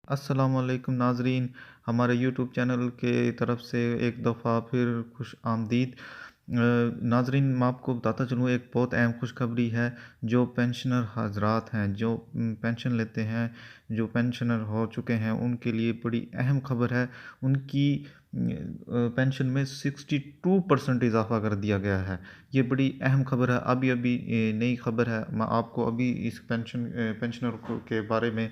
अस्सलामुअलैकुम नाज़रीन, हमारे यूट्यूब चैनल के तरफ से एक दफ़ा फिर खुश आमदीद। नाज़रीन, मैं आपको बताता चलूँ, एक बहुत अहम खुशखबरी है। जो पेंशनर हज़रात हैं, जो पेंशन लेते हैं, जो पेंशनर हो चुके हैं, उनके लिए बड़ी अहम खबर है। उनकी पेंशन में 62% इजाफ़ा कर दिया गया है। ये बड़ी अहम खबर है। अभी अभी नई खबर है। मैं आपको अभी इस पेंशनर के बारे में,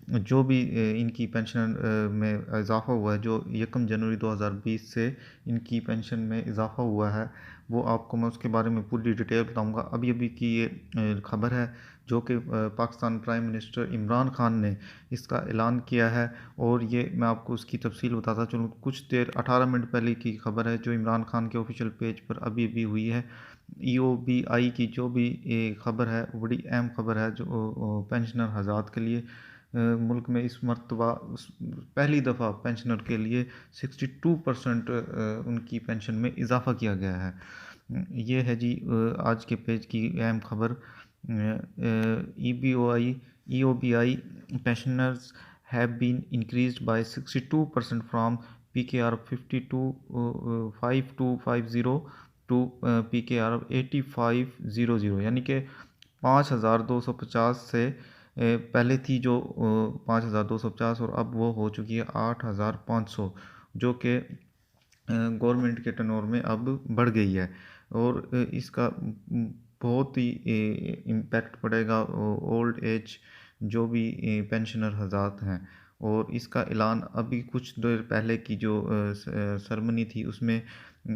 जो भी इनकी पेंशन में इजाफ़ा हुआ है, जो 1 जनवरी 2020 से इनकी पेंशन में इजाफ़ा हुआ है, वो आपको मैं उसके बारे में पूरी डिटेल बताऊंगा। अभी अभी की ये खबर है, जो कि पाकिस्तान प्राइम मिनिस्टर इमरान खान ने इसका ऐलान किया है। और ये मैं आपको उसकी तफसील बताता चलूँ, कुछ देर 18 मिनट पहले की खबर है, जो इमरान खान के ऑफिशियल पेज पर अभी अभी हुई है। EOBI की जो भी खबर है, वो बड़ी अहम खबर है, जो पेंशनर हज़रात के लिए। मुल्क में इस मरतबा पहली दफ़ा पेंशनर के लिए 62% उनकी पेंशन में इजाफ़ा किया गया है। ये है जी आज के पेज की अहम खबर। EOBI pensioners have been increased by 62% from PKR 525250 to PKR 8500, यानी कि 5250 से पहले थी जो 5250, और अब वो हो चुकी है 8500, जो कि गवर्नमेंट के टर्नओवर में अब बढ़ गई है। और इसका बहुत ही इम्पैक्ट पड़ेगा ओल्ड एज जो भी पेंशनर हज़रात हैं। और इसका ऐलान अभी कुछ देर पहले की जो सरमनी थी, उसमें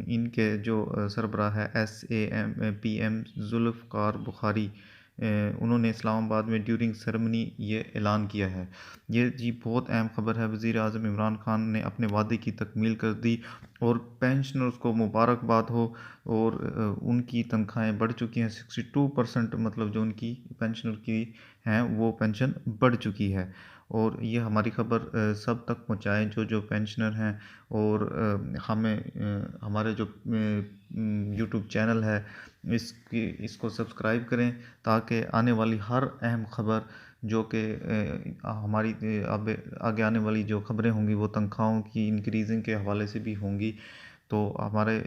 इनके जो सरबराह है SAM PM जुल्फ़कार बुखारी, उन्होंने इस्लामाबाद में ड्यूरिंग सेरेमनी ये ऐलान किया है। ये जी बहुत अहम खबर है। वज़ीर आज़म इमरान खान ने अपने वादे की तकमील कर दी, और पेंशनर्स को मुबारकबाद हो। और उनकी तनख्वाहें बढ़ चुकी हैं 62%, मतलब जो उनकी पेंशनर की हैं वो पेंशन बढ़ चुकी है। और ये हमारी खबर सब तक पहुंचाएं, जो जो पेंशनर हैं। और हमें हमारे जो यूट्यूब चैनल है, इसको सब्सक्राइब करें, ताकि आने वाली हर अहम खबर, जो कि हमारी अब आगे आने वाली जो खबरें होंगी, वो तनख्वाहों की इंक्रीजिंग के हवाले से भी होंगी। तो हमारे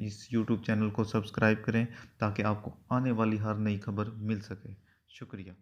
इस यूट्यूब चैनल को सब्सक्राइब करें, ताकि आपको आने वाली हर नई खबर मिल सके। शुक्रिया।